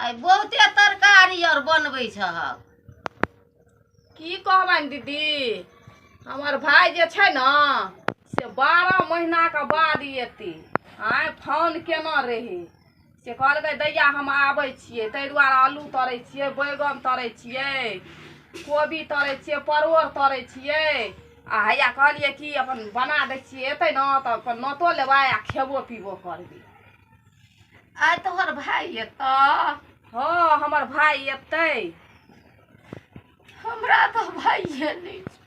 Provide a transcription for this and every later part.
आई बहुते तरकारी और बनबै छ। की कहबनि दीदी, हमर भाई जे छै न से 12 महीना के बाद एते आइ फोन केना रहे से कहलकै दैया हम आबै छियै, ताहि दुआरे आलू तरै छियै, बैगन तरै छियै, कोबी तरै छियै, परोड़ तरै छियै आ हैया कहलियै कि अपन बना दै छियै, एतै न तऽ अपन नोतो लेबै आ खेबो पीबो करबै। आई तोहर भाई एतऽ? हाँ हमर भाई एतै। हमरा तो भाइये नहीं छै,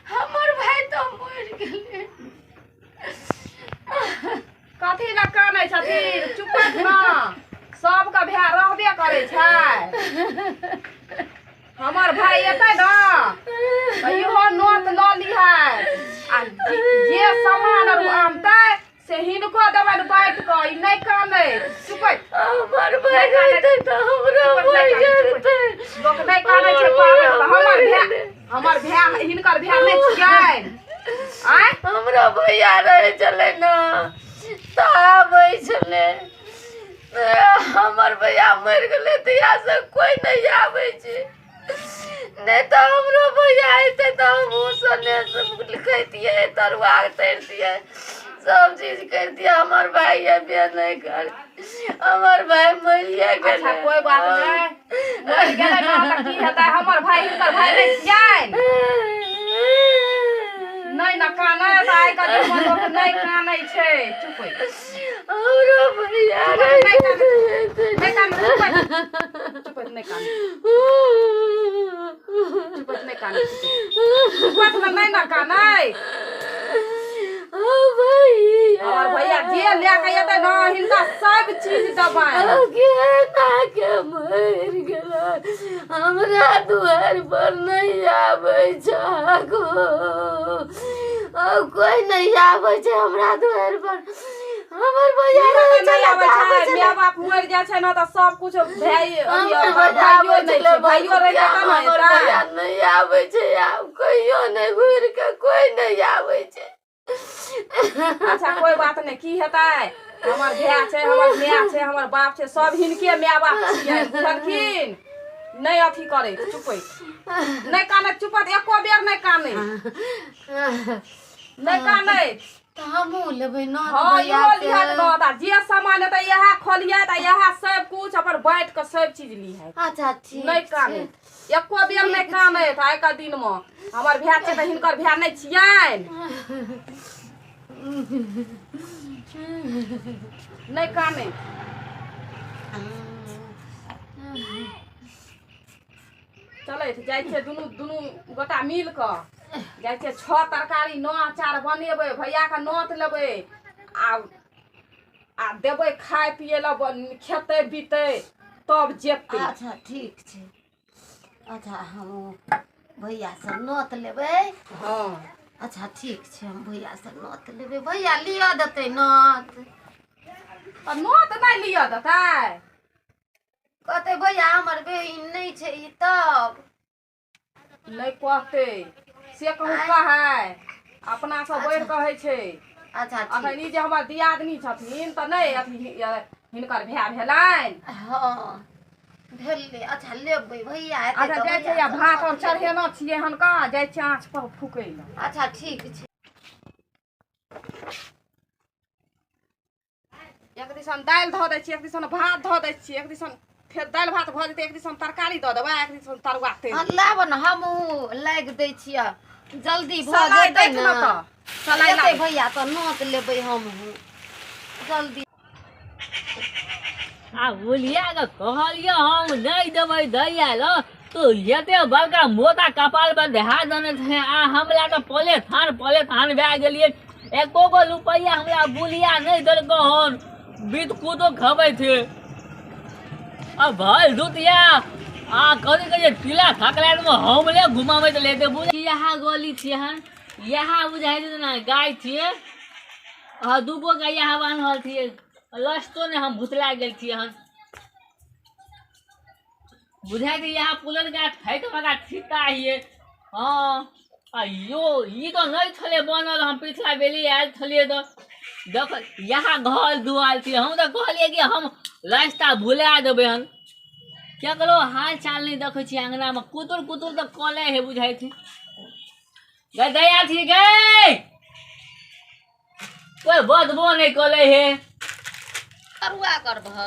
हमर भाई तो मरि गेलै। कथी लए कानै छथिन? चुप न, सबके भाय रहबे करै छै। हमर भाई एतै न तऽ इहो नोत लऽ लिहै आ जे सामान आर आनतै से हिनको देबनि बाँटि कऽ। ई नहि कानै। चुप। हमर भाई एतै तऽ हमरा भाई एतै। लोक नहि कानै छै पागल। हमर भाय हिनकर भाय नहि छियै। आय हमरा भैया रहे चले न तऽ आबै छलै। हमर भैया मरि गेलै तऽ यहाँ से कोई नहीं आबै छै। नहीं तो हमरो भैया अइतै तऽ हमहूँ सने खैतियै, तरुआ तैरतियै, सब चीज करतियै। हमर भाई अबे नहीं कर, हमर भाई मरिए गेलै। अच्छा कोई बात नहीं, मरि गेलै न तऽ की हेतै? हमर भाई हिनकर भाई नहि छियै। नहीं न कानै तऽ आइ काल्हि के लोक नहीं कानै छै। चुप। हमरो भैया नहीं कानै। चुप नहीं कानै। चुप नहीं कानै। चुप नहीं न कानै। हमर भैया जे लेके एतै न हिनका सब चीज देबनि। के मरि गेलै, हमरा दुआर पर नहीं आबै छ। कोई नहीं आबै छै हमरा दुआर पर। हमर भैया नहीं आबै छै। माय बाप मरि जाइ छै न तऽ सब कुछ भाइयो नहीं छै। भाइयो रहितै तब न हमर भैया नहीं आबै छै। आब कहियो नहीं घुर के कोई नहीं आबै छै। अच्छा कोई बात नहीं, की हेतै? हमर भाय छै, हमर माय छै, हमर बाप छै, सब हिनके माय बाप छियै। बुझलखिन? नहीं अथी करे। चुप नहीं कानै। चुप एको बेर नहीं कानै। नहीं कानै। तऽ हमहूँ लेबै न। हाँ इहो लिहत न तऽ जे सामान हेतै इएह खोलिहत आ इएह सब कुछ अपन बाँटि कऽ सब चीज लिहत। अच्छा ठीक नहीं कानै। एको बेर नहीं कानै। आइ का दिन में हमर भाय छै तऽ हिनकर भाय नहीं छियनि। नहीं कानै। चलैत जाइ छै दुनू गोटा मिल कऽ जाइ छै। 6 तरकारी 9 अचार बनेबै, भैया के नोत लेबै आ देबै खाय पिए लए, खेतै पीतै तब जेतै। अच्छा ठीक छै। अच्छा हम भैया से नोत लेबै। हाँ अच्छा ठीक छै, हम भैया से नोत लेबै। भैया लिअ देतै नोत? तऽ नोत नहीं लिअ देतै? कहतै भैया हमर बहिन नहीं छै ई तब नहीं कहतै से कहूँ कहै। अपना सब बढ़ि कहै छै। अच्छा अखन ठीक। ई जे हमर दियादनी छथिन तऽ नहीं अथी हिनकर भाय भेलनि। हाँ भेलै। अच्छा लेबै भैया एतै अच्छा तऽ जाइ छै भैया से भात नोत और चढ़ेना छियै हनका, जाइ छै आँच पर फूकै लए। अच्छा ठीक छै। एक दिसन दालि धऽ दै छियै, एक दिसन भात धऽ दै छियै, एक दिसन फेर दालि भात भऽ जेतै, एक दिसन तरकारी दऽ देबै, एक दिसन तरुआ तेल। लाब न हमहूँ लागि दै छियै, जल्दी भऽ सलाइ जेतै दैत न। न तऽ सलाइ एतै लाबै। भैया तऽ नोत लेबै हमहूँ जल्दी। आ बोलिया के कहलियो हम नहीं देबै दैया लो तो एते बड़का मोटा कपाल पर देहा देने थे। आ हमरा तो पले थान भए गेलिए। एको गो रुपैया हमरा बुलिया नहीं देलको हन। बीत कूदो खबै थे। अब भल दुतिया आ कथी कहे टीला खकलाट में हमले घुमावे त लेते बुझ यहाँ गोली छिए हन। यहाँ बुझाइ दे ना गाय छिए। आ दूगो गाय यहाँ बान्हल छिए। लस्तो ने हम भुतला गेल छिए हन। बुझाइ दे यहाँ पुलन का ठैक मगा ठीका हिए। हाँ अयो ई तो नहीं छले बनल। हम पिछला बेली आयल छलिए तो देख यहाँ घर दुआल छिए। हम तो कहलिए कि हम रास्ता भुला देबे हन केकरो हाल चाल नहीं देखे छी अंगना में कुतुर कुतुर तो कले है बुझाई थी गई दया थी गई कोई बदबो नहीं कले है तरुआ करबह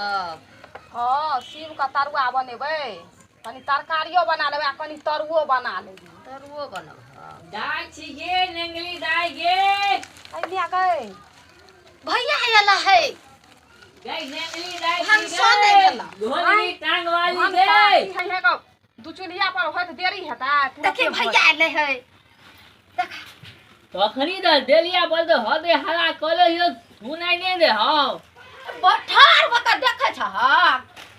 हाँ शिव का तरुआ बनेबै कनी तरकारियो बना लेबै आ कनी तरुओ बना लेबै तरुओ बनब दाई छी गे नंगली दाई गे अइलिया गई भैया आला है गई नंगली दाई हम छी सो नहीं गे गेला। ढोलनी टांग वाली गे है का दुचुलिया पर होत देरी हेता देखिए भैया आले है तखनी द देलिया बोल दे हदे हला कले यो सुनाई नहीं दे हां बठार बका देखे छ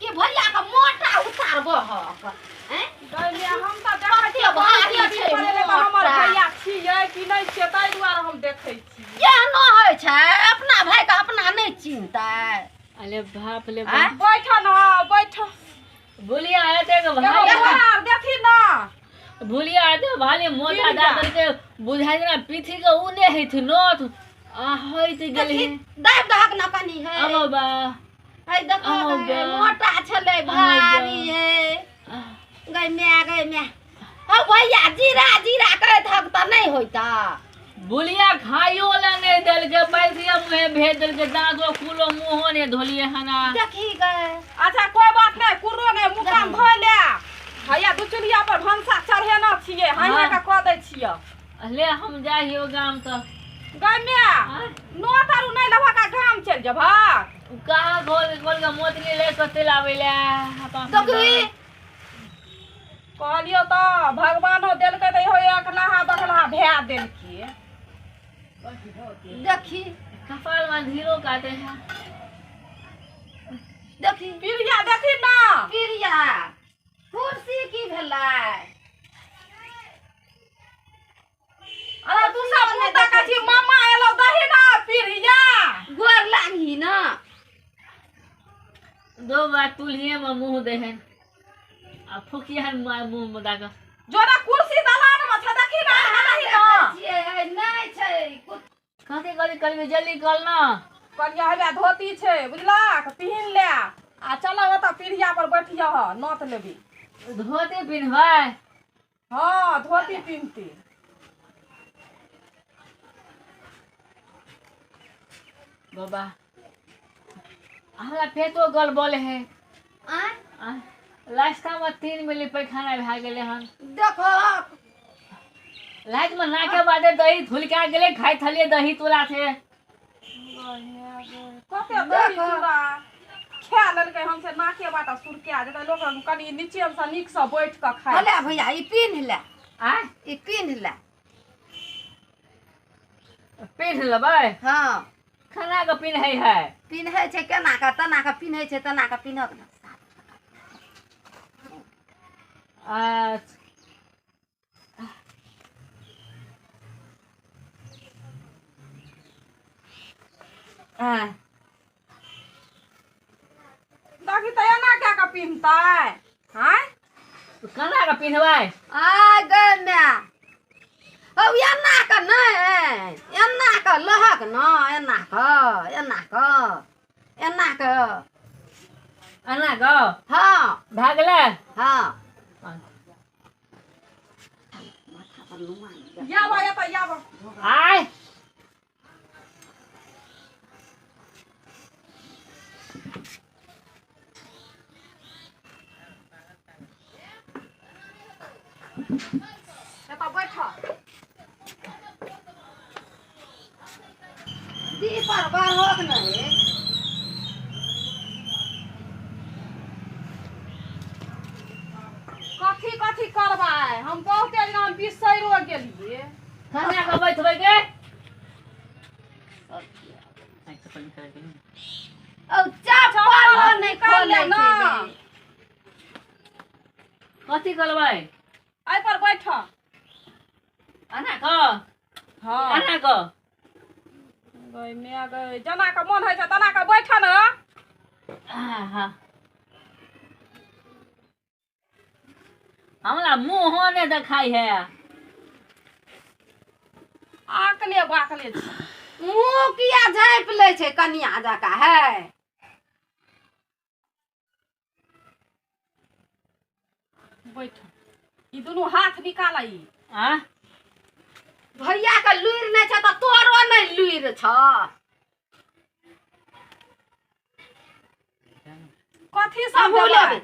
कि भैया का मोटा उतारब ह हैं गइलिया हम त देखै भारी छी छै पहिले त हमर मोटा। भैया छियै कि नहि छियै ताहि दुआरे हम देखै छी केहनो होइ छै अपना भाई का अपना नहीं चिन्हतै अरे बाप ले आँ? बैठ न बैठ बुलिया आते के एगो भाई बाहर देखी न बुलिया आते भाले मोटा ठीक दा बा। करके बुझाई ना पीठी के उने है थी नोट आ होइत गेली दाब दहक न कनी है अमो बा है देखो अमो है, बा। मोटा छले भारी है गई मैं हो भैया जीरा जीरा करे थक त नहीं होइता बुलिया खाइयो ला नहीं देल के पैसिया मुहे भेज देल के दांतो कुलो मुंहो ने धोलिए हना देखी गए अच्छा कोई बात नहीं कुरो ने मुकाम धो ले भैया दुचुलिया पर भंसा चढ़े न छियै हाँ। हां का क दै छियै ले हम जाइयो गाम त गमे नो तारू नहीं लवा का गाम चल जबा कहाँ खोल के मोतनी ले के तिलावेला देखी कहलियो त भगवानो देलकै त इहो एक नहा बगला भे देलकै देखी कपाल में धीरो काटे हैं देखी पिरिया देखी न प्रिया कुर्सी की भेलै अरे तू सब मुता का छी मामा एलो दही ना पिरिया गोर लागी न दो बार तुलिए में मुंह देहन आ फुकियन मुंह में दागा जोरा कुर्सी दलान में छ देखी ना नहीं न छियै नहीं छै कथी करी करबे जल्दी कर ना कनिया हवे धोती छै बुझला पिहिन ले आ चलो ओता पिरिया पर बैठिया ह नोत लेबी धोती पिन्हबै हां धोती पिनती बाबा हमरा पेटो गड़बड़ है आ रास्ता में 3 मिली पैखाना भए गेले हन देखो रात में नाके बादे दही धुलका गेले खाई थलिए दही तोला थे कते दही चूड़ा खा लेलकै हमसे नाके बाटा सुरकिया जेतै लोग कनी नीचे से नीक से बैठ के खाय हले भैया ई पिन्ह ले आ ई पिन्ह ले पिन्ह लेबै हाँ खाना के पिन्है है पिन्है छै केना के तना के पिन्है छै तना के पिन्हक न अच्छा देखी त एना क्या के पिनतै हैं खाना के पिन्हबै आ गए मैं हौ एना के नहीं एना के लहक न एना के एना के हाँ भए गेलै हाँ याबा एता याबा आय एता बैठ दी पर बाहोक नहीं कथी कथी करबै हम बहुते दिन हम बिसैरो गेलिए खाना के बैठबै के औ चप्पल नहीं खोले ना छै कथी करबै आई पर बैठ एना के हां एना के गई मैं गई जना का मन है छै तना का बैठ न हाँ हमरा मुंह ने देखाई है आकले बाकले छै मुंह किया झाँपि ले छै कनिया जका है बैठ ई दुनू हाथ निकाल ई आ भैया के लुइर नहीं छ त तोरो नहीं लुइर छ। कथी सब फूल देबै?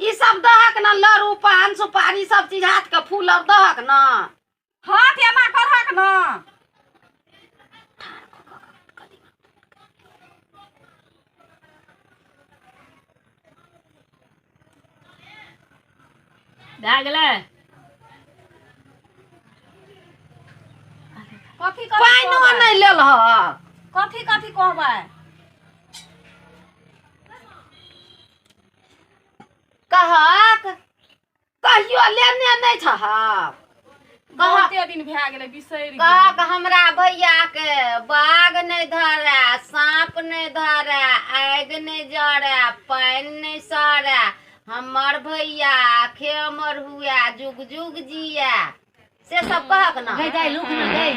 ई सब दहक न, लरू पान सुपारी सब चीज हाथ के फूल अब दहक न। हाथ एना करहक न। भए गेलै कथी कथी पाइनो कहबै? नहीं लेल ह। कथी कथी कहबै? कहक कहियो लेने नहीं छ। बहुते दिन भए गेलै बिसरि कहक गेली। हमरा भैया के बाघ नहीं धरे, सांप नहीं धरे, आग नहीं जरे, पानी नहीं सरे, हमर भैया आखे अमर हुआ, जुग जुग जिया, से सब कहक न। गई जाए लुक ना गई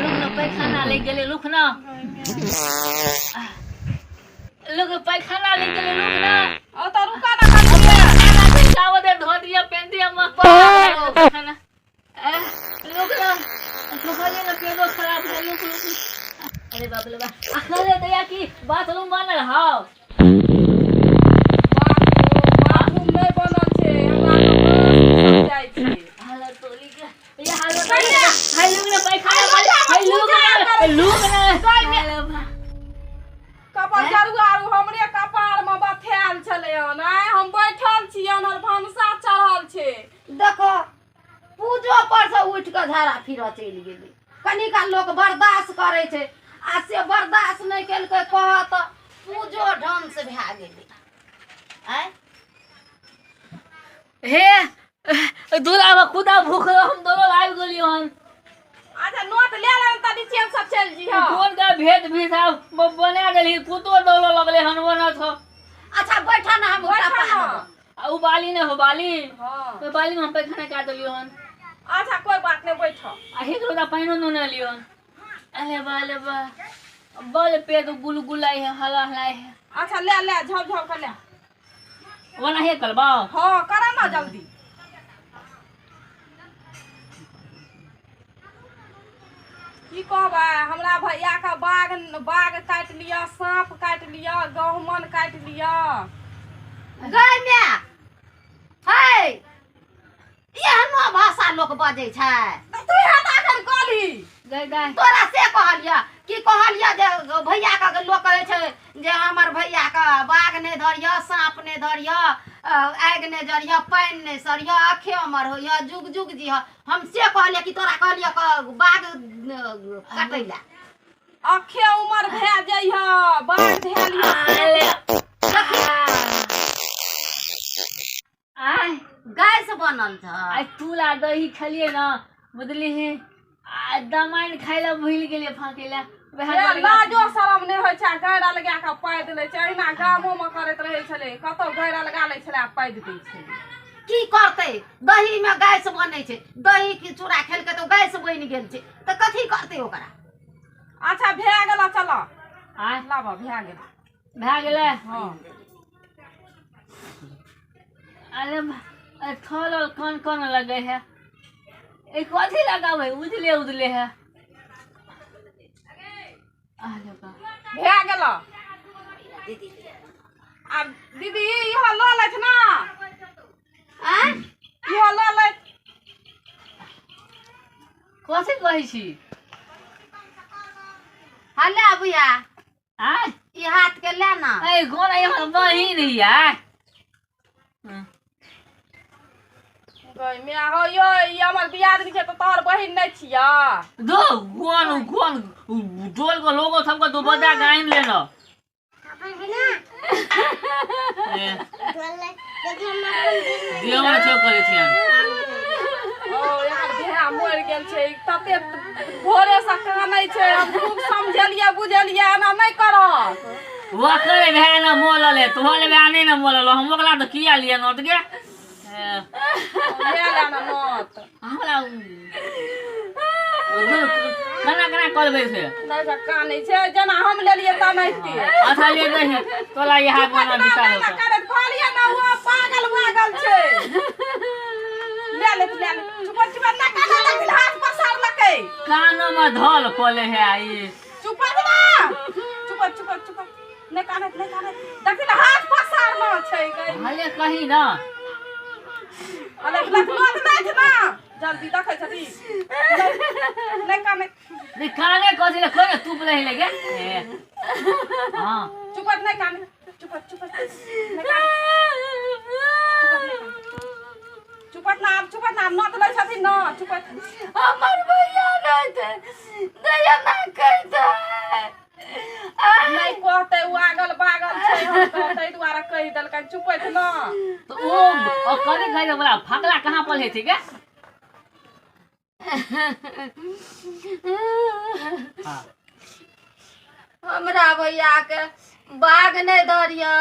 लुक ना पैखाना ले गेले लुक ना लुक पैखाना ले गेले लुक ना ओ त रुका ना करिए। खाना के चावल दे धो दिया पेन दिया म पैखाना लुक ना सुखाले ना पेटो खराब है लुक लुक अरे बाप रे बाप अखले दया की बाथरूम बनल हां बाथरूम नहीं बनल छै, हमरा तो बस जाइ छै। हालत तोली के ये हालत हाय लुक ना पैखाना हाय लुक ना कपार जरुआ आरु हमरे कपार में बथायल छलै हन। आइ हम बैठल छी हमर भनसा चढ़ल छै। देखो पूजो पर से उठ के झाड़ा फिर चलि गेली। कनी का लोग बर्दाश्त करे छै, आ से बर्दाश्त नहीं केलकै कहत पूजो ढंग से भए गेली। आय हे दूरा में खुदा भूख हम दोनों आबि गेलियो हन अच्छा नोट ले ले त नीचे सब चल जी हां। कौन का भेद भी था बना देली कुतो दौड़ो लगले हन बना था अच्छा बैठा ना, हम बैठा उठा ना। आ उ बाली ने हो बाली हां तो बाली में हम पैखाना काट देलियो हन अच्छा कोई बात नहीं बैठ। आ हे रोदा पाइनो न न लियो हन अरे बाले बा बल पे तो गुलगुलाई है हला हलाई है अच्छा ले ले झप झप कर ले। वना हे कलबा हां करा ना जल्दी। की कहबै हमरा भैया का बाघ काट लिया, सांप काट लिया, गहुमन काट लिया। गई में है एहनो भाषा लोग बजे छै। तू हटा कर कहली गई गई तोरा से कहलिया कि कहलिया जे भैया का लोग कहे छै जे हमर भैया का बाघ नहीं धरिया, सांप नहीं धरिया, आग नहीं जरिया, पानी नहीं सरिया, आखे अमर होइया, जुग जुग जी। हम से कहलिया कि तोरा कहलिया बाघ काटैला। अखे उमर भए जइह बाघ धैलिया। आय गैस बनल छ। आई तुला दही खलिए ना बुझली है आ दमाइन खाइला भूल गेलिए फाकेला लाजो शरम नहीं होइ छै, गैरा लगा के पैद लै छै। अहिना गामो में करैत रहै छलै, कतौ गैरा लगा लै छलै आ पैद दै छै। की करते दही में गैस बनै छै, दही की चूड़ा खेलकै तो गैस बनि गेल छै, तो कथी करते ओकरा। अच्छा भए गेल चल आय लाबा भए गेल। भए गेलै हां अरे थल और कौन कौन लगे है ए कथी लगावे उजले उजले है अरे बा भए गेल। आ दीदी इहो ल लै छै ना, आय इहो ल लै। कथी कहै छी हले अबुया आय ई हाथ के ले ना। ए गोना यहाँ बहिन है गई मैं हो यो ई हमर दियादनी छै त तोहर बहिन नहीं छिया। दो गोन गोन डोल को लोगो सबको तो बजा गाइन लेना दियो छो करे छियन ओ यार देहा मर गेल छै तते भोरे से कानै छै। हम खूब समझलिए बुझलिए एना नहीं कर। वो करे भे ना मोल ले तोहले भे आने ना मोल लो हम ओकला तो किया लिए नोट के ले लेना नोट हमरा उधर खाना खाना करबे से नहीं से कानै छै जना हम लेलिए त नहीं ती। अच्छा ले दही तोला यहाँ गाना बिता लो करे कहलिए ना वो पागल छै। ले ले चुप चुप ना काना लगिल हाथ पसार लके कानो में धल पले है आई चुप ने काने देखिन हाथ पसार न छै गई भले कही ना अरे लखनऊ नहीं ना जल्दी देखै छथि नहीं काने कथी ले खोले तू ले लगे हां चुप नहीं काने चुप नहीं काने चुप ना न तो लै छथि न चुप हमर भैया नहीं थे दया ना कहता नहीं कहते उ आगल बागल छै हम कहते द्वारा कहि देलकै चुपैत न तो ओ कथी कहि बोला फकला कहां पर है ठीक है हां हमरा भैया के बाघ नहीं धरिया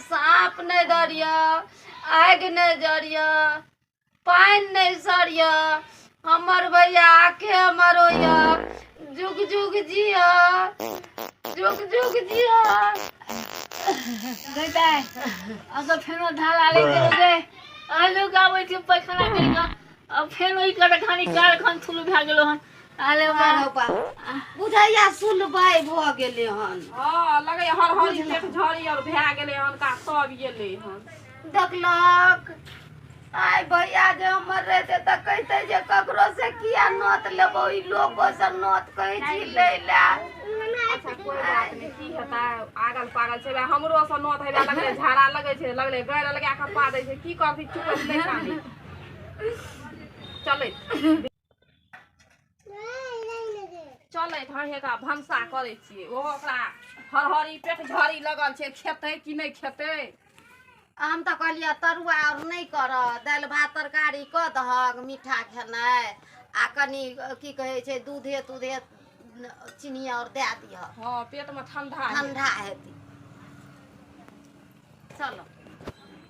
सांप नहीं धरिया आग नहीं जरिया पानी नहीं सरिया हमर भैया के मरोया जुग जुग जिया गईता अगर फेनो धाला ले दे आलू गाबै छी पैखाना करिका अब फेनो ई कर खानी कार खन थुल भा गेलो हन आले बा बुझाइया सुलबाई भ गेले हन हां लगे हर पेट झड़ी और भा गेले हन का सब गेले हन देखलक आय भैया जे हमर रहते त कहते जे ककरो से किया नोत लेबो ई लोगो से नोत कहै छी ले ला अच्छा कोई बात नहीं की हेता आगल पागल छै हमरो से नोत हेबा लगले झाड़ा लगे छै लगले गैर लगा के पा दै छै की करथि चुप नहीं कानी चले हे का भंसा करे छी ओ ओकरा हरहरी पेट झड़ी लगल छै खेते कि नहीं खेते हम तो कहलिए तरुआ और नहीं कर दाल भात तरकारी क दहक मीठा खेनाइ आ कनी की कहे छै दूधे चीनी और दे दिह हां पेट में ठंडा हेती चलो